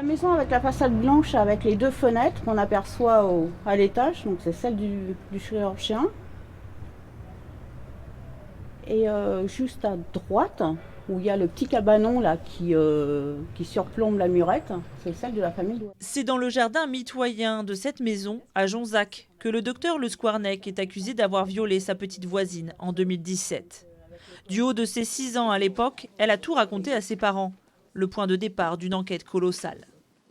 La maison avec la façade blanche avec les deux fenêtres qu'on aperçoit à l'étage, donc c'est celle du chirurgien. Et juste à droite, où il y a le petit cabanon là qui surplombe la murette, c'est celle de la famille. C'est dans le jardin mitoyen de cette maison, à Jonzac, que le docteur Le Squarnec est accusé d'avoir violé sa petite voisine en 2017. Du haut de ses 6 ans à l'époque, elle a tout raconté à ses parents. Le point de départ d'une enquête colossale.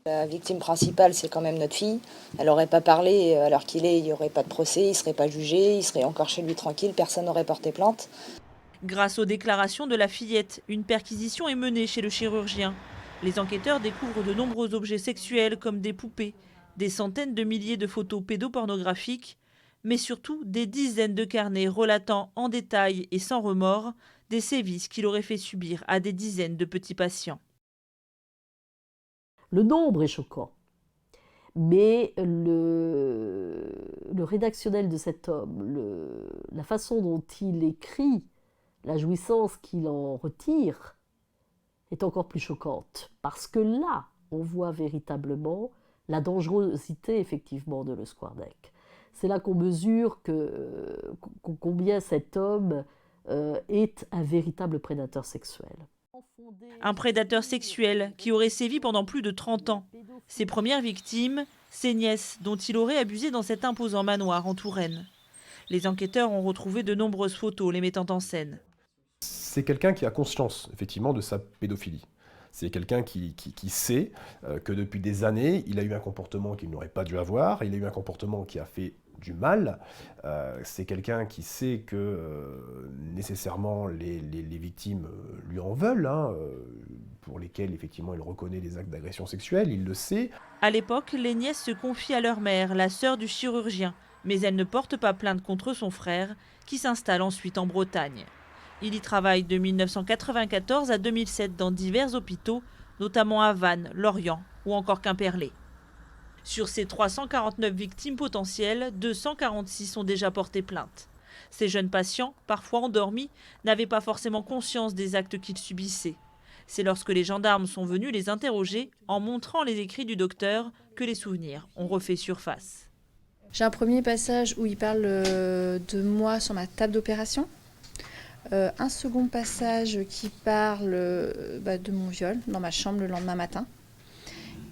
La victime principale, c'est quand même notre fille. Elle n'aurait pas parlé, à l'heure qu'il est, il n'y aurait pas de procès, il ne serait pas jugé, il serait encore chez lui tranquille, personne n'aurait porté plainte. Grâce aux déclarations de la fillette, une perquisition est menée chez le chirurgien. Les enquêteurs découvrent de nombreux objets sexuels comme des poupées, des centaines de milliers de photos pédopornographiques, mais surtout des dizaines de carnets relatant en détail et sans remords des sévices qu'il aurait fait subir à des dizaines de petits patients. Le nombre est choquant, mais le rédactionnel de cet homme, la façon dont il écrit, la jouissance qu'il en retire, est encore plus choquante. Parce que là, on voit véritablement la dangerosité, effectivement, de Le Squarnec. C'est là qu'on mesure combien cet homme est un véritable prédateur sexuel. Un prédateur sexuel qui aurait sévi pendant plus de 30 ans. Ses premières victimes, ses nièces, dont il aurait abusé dans cet imposant manoir en Touraine. Les enquêteurs ont retrouvé de nombreuses photos les mettant en scène. C'est quelqu'un qui a conscience, effectivement, de sa pédophilie. C'est quelqu'un qui sait que depuis des années, il a eu un comportement qu'il n'aurait pas dû avoir, il a eu un comportement qui a fait du mal. C'est quelqu'un qui sait que nécessairement les victimes lui en veulent, pour lesquelles effectivement il reconnaît des actes d'agression sexuelle, il le sait. À l'époque, les nièces se confient à leur mère, la sœur du chirurgien, mais elles ne portent pas plainte contre son frère, qui s'installe ensuite en Bretagne. Il y travaille de 1994 à 2007 dans divers hôpitaux, notamment à Vannes, Lorient ou encore Quimperlé. Sur ces 349 victimes potentielles, 246 ont déjà porté plainte. Ces jeunes patients, parfois endormis, n'avaient pas forcément conscience des actes qu'ils subissaient. C'est lorsque les gendarmes sont venus les interroger, en montrant les écrits du docteur, que les souvenirs ont refait surface. J'ai un premier passage où il parle de moi sur ma table d'opération. Un second passage qui parle de mon viol dans ma chambre le lendemain matin.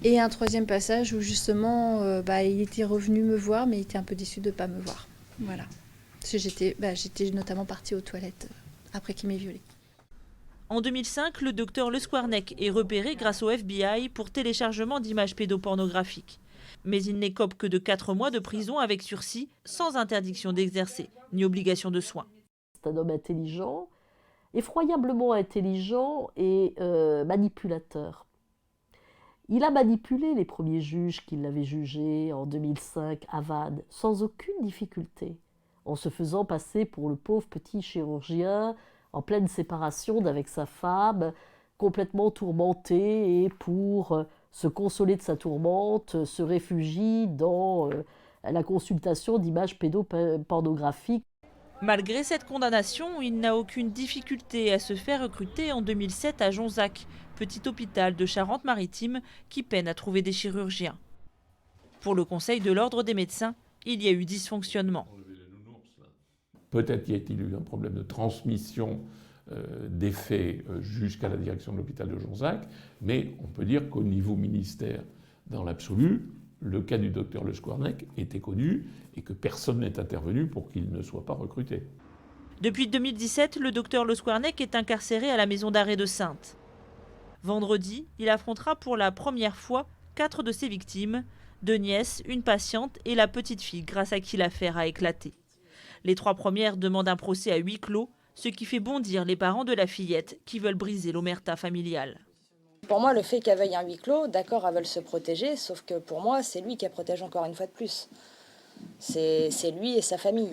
Et un troisième passage où justement il était revenu me voir, mais il était un peu déçu de ne pas me voir. Voilà. Parce que j'étais notamment partie aux toilettes après qu'il m'ait violée. En 2005, le docteur Le Squarnec est repéré grâce au FBI pour téléchargement d'images pédopornographiques. Mais il n'écope que de 4 mois de prison avec sursis, sans interdiction d'exercer, ni obligation de soins. C'est un homme intelligent, effroyablement intelligent et manipulateur. Il a manipulé les premiers juges qui l'avaient jugé en 2005 à Vannes, sans aucune difficulté, en se faisant passer pour le pauvre petit chirurgien en pleine séparation d'avec sa femme, complètement tourmenté, et pour se consoler de sa tourmente, se réfugie dans la consultation d'images pédopornographiques. Malgré cette condamnation, il n'a aucune difficulté à se faire recruter en 2007 à Jonzac, petit hôpital de Charente-Maritime qui peine à trouver des chirurgiens. Pour le Conseil de l'Ordre des médecins, il y a eu dysfonctionnement. Peut-être y a-t-il eu un problème de transmission des faits jusqu'à la direction de l'hôpital de Jonzac, mais on peut dire qu'au niveau ministère, dans l'absolu, le cas du docteur Le Squarnec était connu et que personne n'est intervenu pour qu'il ne soit pas recruté. Depuis 2017, le docteur Le Squarnec est incarcéré à la maison d'arrêt de Saintes. Vendredi, il affrontera pour la première fois 4 de ses victimes, 2 nièces, une patiente et la petite fille grâce à qui l'affaire a éclaté. Les 3 premières demandent un procès à huis clos, ce qui fait bondir les parents de la fillette qui veulent briser l'omerta familiale. Pour moi, le fait qu'elle veuille un huis clos, d'accord, elles veulent se protéger, sauf que pour moi, c'est lui qui protège encore une fois de plus. C'est lui et sa famille.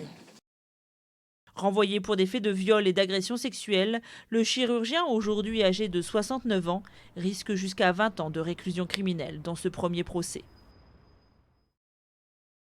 Renvoyé pour des faits de viol et d'agression sexuelle, le chirurgien, aujourd'hui âgé de 69 ans, risque jusqu'à 20 ans de réclusion criminelle dans ce premier procès.